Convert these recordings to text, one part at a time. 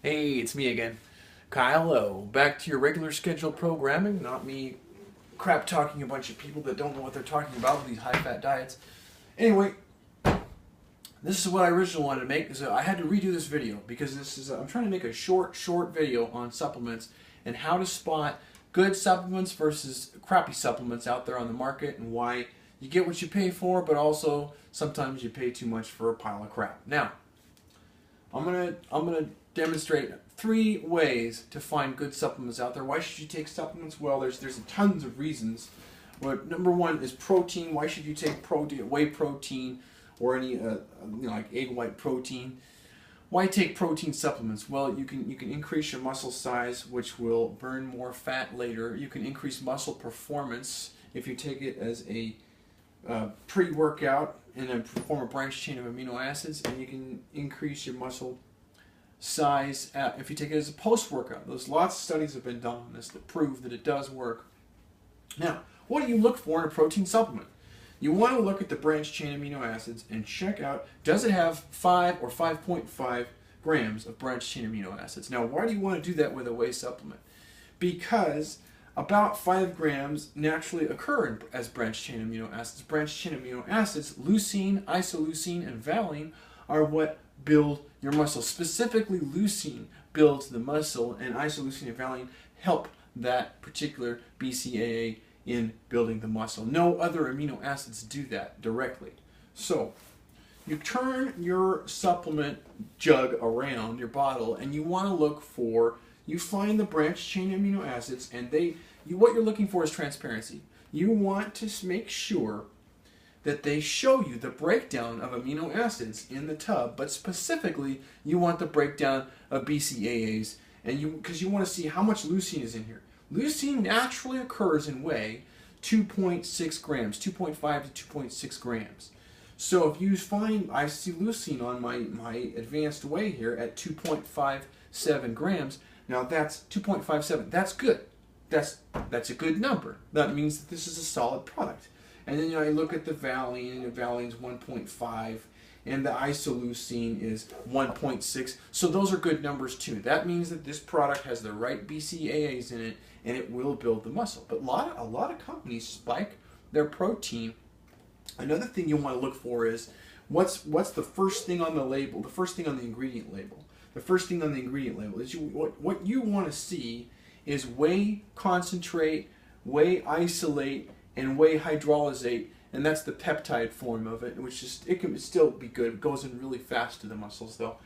Hey, it's me again. Kyle O. Back to your regular scheduled programming, not me crap talking a bunch of people that don't know what they're talking about with these high fat diets. Anyway, this is what I originally wanted to make. So I had to redo this video because I'm trying to make a short video on supplements and how to spot good supplements versus crappy supplements out there on the market and why you get what you pay for, but also sometimes you pay too much for a pile of crap. Now, I'm gonna demonstrate three ways to find good supplements out there. Why should you take supplements? Well, there's tons of reasons. But number one is protein. Why should you take protein, whey protein, or any like egg white protein? Why take protein supplements? Well, you can increase your muscle size, which will burn more fat later. You can increase muscle performance if you take it as a pre-workout and then perform a branch chain of amino acids, and you can increase your muscle size if you take it as a post-workout. There's lots of studies have been done on this that prove that it does work. Now, what do you look for in a protein supplement? You want to look at the branch chain amino acids and check out, does it have 5 or 5.5 grams of branch chain amino acids? Now, why do you want to do that with a whey supplement? Because about 5 grams naturally occur as branched chain amino acids. Branched chain amino acids, leucine, isoleucine, and valine, are what build your muscle. Specifically, leucine builds the muscle, and isoleucine and valine help that particular BCAA in building the muscle. No other amino acids do that directly. So, you turn your supplement jug around, your bottle, and you want to look for, you find the branched chain amino acids, and what you're looking for is transparency. You want to make sure that they show you the breakdown of amino acids in the tub, but specifically you want the breakdown of BCAAs, and because you want to see how much leucine is in here. Leucine naturally occurs in whey 2.6 grams, 2.5 to 2.6 grams. So if you find, I see leucine on my advanced whey here at 2.57 grams, now that's 2.57, that's good. That's a good number. That means that this is a solid product. And then you look at the valine, and the valine's 1.5, and the isoleucine is 1.6. So those are good numbers too. That means that this product has the right BCAAs in it, and it will build the muscle. But a lot of companies spike their protein. Another thing you want to look for is what's the first thing on the label, the first thing on the ingredient label. The first thing on the ingredient label is what you want to see is whey concentrate, whey isolate, and whey hydrolysate, and that's the peptide form of it, which is, it can still be good. It goes in really fast to the muscles though.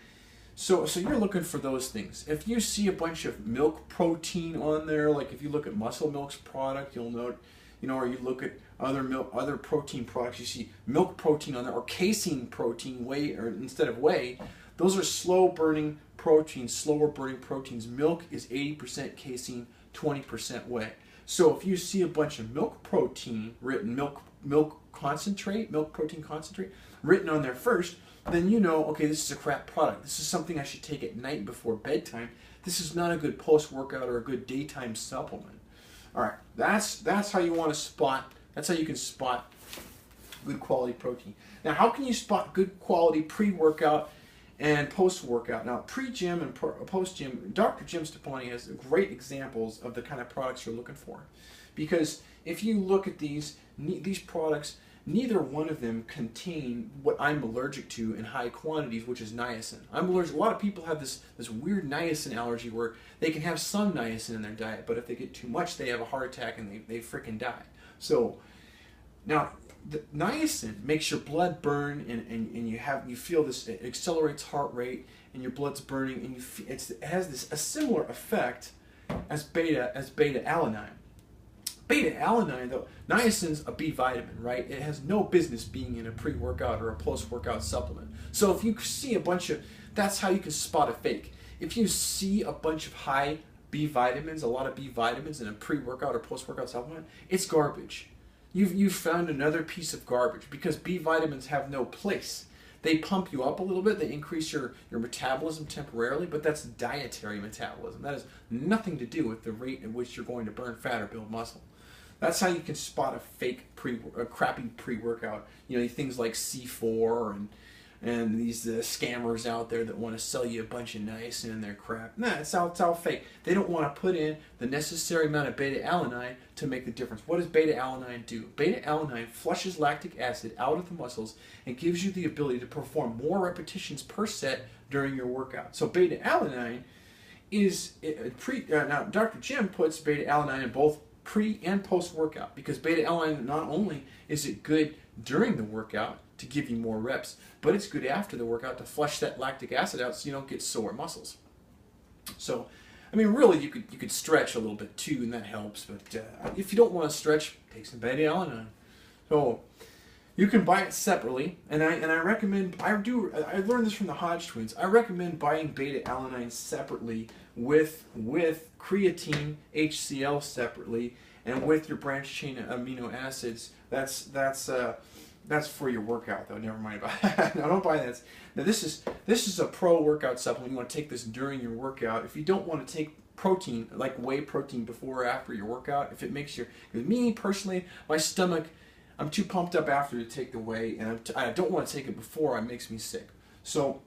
So you're looking for those things. If you see a bunch of milk protein on there, like if you look at Muscle Milk's product, you'll note, or you look at other protein products, you see milk protein on there, or casein protein, whey, or instead of whey. Those are slow burning proteins, slower burning proteins. Milk is 80% casein, 20% whey. So if you see a bunch of milk protein written, milk protein concentrate written on there first, then you know, okay, this is a crap product. This is something I should take at night before bedtime. This is not a good post-workout or a good daytime supplement. All right, that's how you want to spot. That's how you can spot good quality protein. Now, how can you spot good quality pre-workout and post-workout? Now, pre-gym and post-gym, Dr. Jim Stoppani has great examples of the kind of products you're looking for. Because if you look at these products, neither one of them contain what I'm allergic to in high quantities, which is niacin. I'm allergic. A lot of people have this weird niacin allergy where they can have some niacin in their diet, but if they get too much, they have a heart attack and they freaking die. So now, the niacin makes your blood burn, and you feel this. It accelerates heart rate, and your blood's burning, and it has a similar effect as beta alanine. Beta alanine, though, niacin's a B vitamin, right? It has no business being in a pre-workout or a post-workout supplement. So if you see a bunch of, that's how you can spot a fake. If you see a bunch of high B vitamins, a lot of B vitamins in a pre-workout or post-workout supplement, it's garbage. You've found another piece of garbage, because B vitamins have no place. They pump you up a little bit, they increase your metabolism temporarily, but that's dietary metabolism. That has nothing to do with the rate at which you're going to burn fat or build muscle. That's how you can spot a fake crappy pre-workout. Things like C4 and and these scammers out there that want to sell you a bunch of niacin and their crap. Nah, it's all fake. They don't want to put in the necessary amount of beta-alanine to make the difference. What does beta-alanine do? Beta-alanine flushes lactic acid out of the muscles and gives you the ability to perform more repetitions per set during your workout. So beta-alanine is now Dr. Jim puts beta-alanine in both pre and post workout, because beta-alanine, not only is it good during the workout to give you more reps, but it's good after the workout to flush that lactic acid out so you don't get sore muscles. So, I mean, really, you could stretch a little bit too, and that helps. But if you don't want to stretch, take some beta-alanine. So you can buy it separately, and I recommend. I learned this from the Hodge twins. I recommend buying beta-alanine separately with creatine HCl separately, and with your branched chain amino acids. That's for your workout, though. Never mind about that. No, don't buy that. Now, this is a pro-workout supplement. You want to take this during your workout. If you don't want to take protein, like whey protein, before or after your workout, if it makes me personally, my stomach, I'm too pumped up after to take the whey, and I don't want to take it before. It makes me sick. So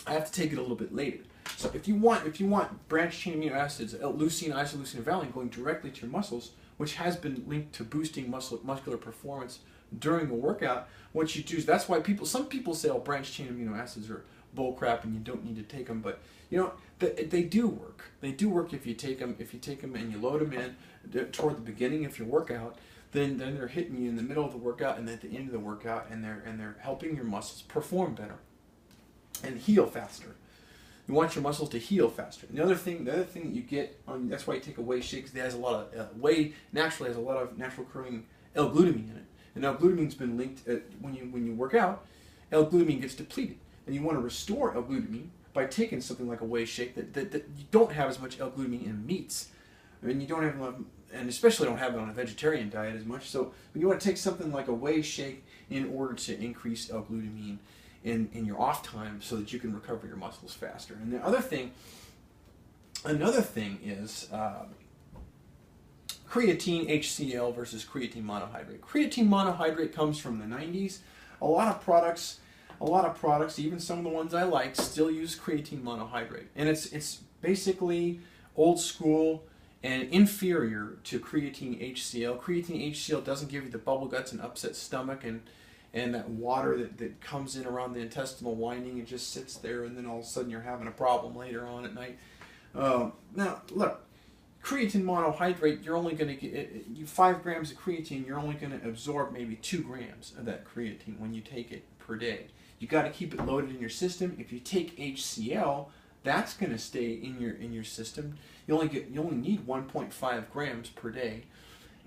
I have to take it a little bit later. So if you want branched chain amino acids, L-leucine, isoleucine, and valine going directly to your muscles, which has been linked to boosting muscular performance during the workout, what you do is, that's why some people say, oh, branched chain amino acids are bull crap and you don't need to take them, but you know, they do work. They do work if you take them. If you take them and you load them in toward the beginning of your workout, then they're hitting you in the middle of the workout and at the end of the workout, and they're helping your muscles perform better and heal faster. You want your muscles to heal faster. And the other thing that you get that's why you take a whey shake, because it has a lot of whey naturally has a lot of natural occurring L-glutamine in it. And L-glutamine's been linked when you work out, L-glutamine gets depleted, and you want to restore L-glutamine by taking something like a whey shake that you don't have as much L-glutamine in meats. I mean, you don't have, and especially don't have it on a vegetarian diet as much. So you want to take something like a whey shake in order to increase L-glutamine in your off time, so that you can recover your muscles faster. And the another thing is creatine HCl versus creatine monohydrate. Creatine monohydrate comes from the 90s. A lot of products, even some of the ones I like, still use creatine monohydrate. And it's basically old school and inferior to creatine HCl. Creatine HCl doesn't give you the bubble guts and upset stomach and that water that comes in around the intestinal lining and just sits there, and then all of a sudden you're having a problem later on at night. Now, look, creatine monohydrate, you're only going to get 5 grams of creatine. You're only going to absorb maybe 2 grams of that creatine when you take it per day. You got to keep it loaded in your system. If you take HCl, that's going to stay in your system. You only need 1.5 grams per day,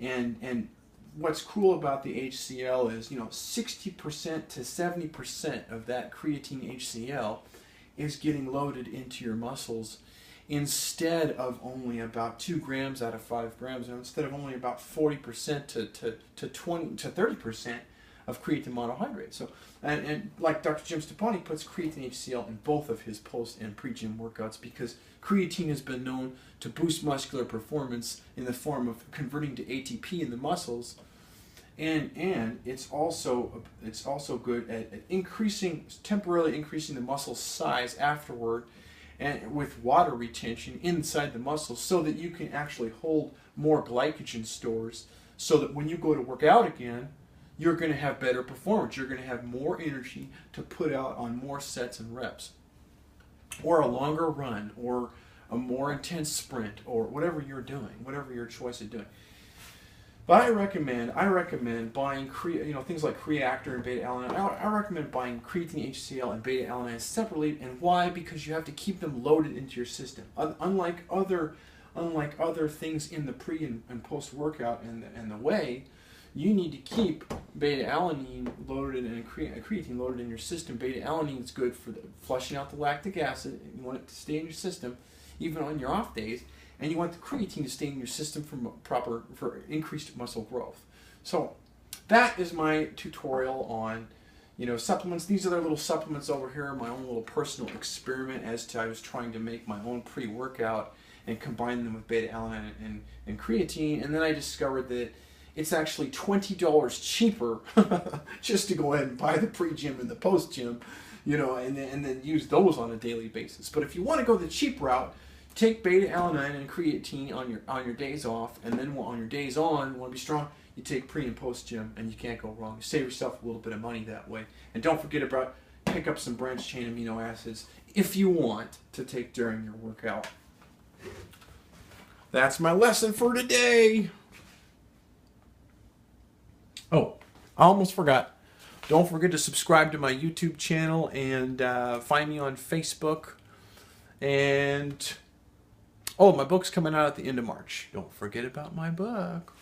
and what's cool about the HCl is, 60% to 70% of that creatine HCl is getting loaded into your muscles, instead of only about 2 grams out of 5 grams, and instead of only about 40% to 20 to 30% of creatine monohydrate. So, and like Dr. Jim Stoppani puts creatine HCl in both of his post and pre-gym workouts, because creatine has been known to boost muscular performance in the form of converting to ATP in the muscles, and it's also good at temporarily increasing the muscle size afterward, and with water retention inside the muscles, so that you can actually hold more glycogen stores, so that when you go to work out again, you're going to have better performance. You're going to have more energy to put out on more sets and reps, or a longer run, or a more intense sprint, or whatever you're doing, whatever your choice of doing. But I recommend buying things like Creactor and beta-alanine. I recommend buying creatine HCl and beta-alanine separately. And why? Because you have to keep them loaded into your system. Unlike other things in the pre and post workout and the whey, you need to keep beta-alanine loaded and creatine loaded in your system. Beta-alanine is good for flushing out the lactic acid. You want it to stay in your system even on your off days. And you want the creatine to stay in your system for increased muscle growth. So that is my tutorial on, supplements. These are their little supplements over here, my own little personal experiment as to I was trying to make my own pre-workout and combine them with beta-alanine and creatine. And then I discovered that it's actually $20 cheaper just to go ahead and buy the pre-gym and the post-gym, and then use those on a daily basis. But if you want to go the cheap route, take beta-alanine and creatine on your days off, and then on your days on, you want to be strong, you take pre and post-gym, and you can't go wrong. You save yourself a little bit of money that way. And don't forget about pick up some branched-chain amino acids if you want to take during your workout. That's my lesson for today. Oh, I almost forgot. Don't forget to subscribe to my YouTube channel and find me on Facebook. And, my book's coming out at the end of March. Don't forget about my book.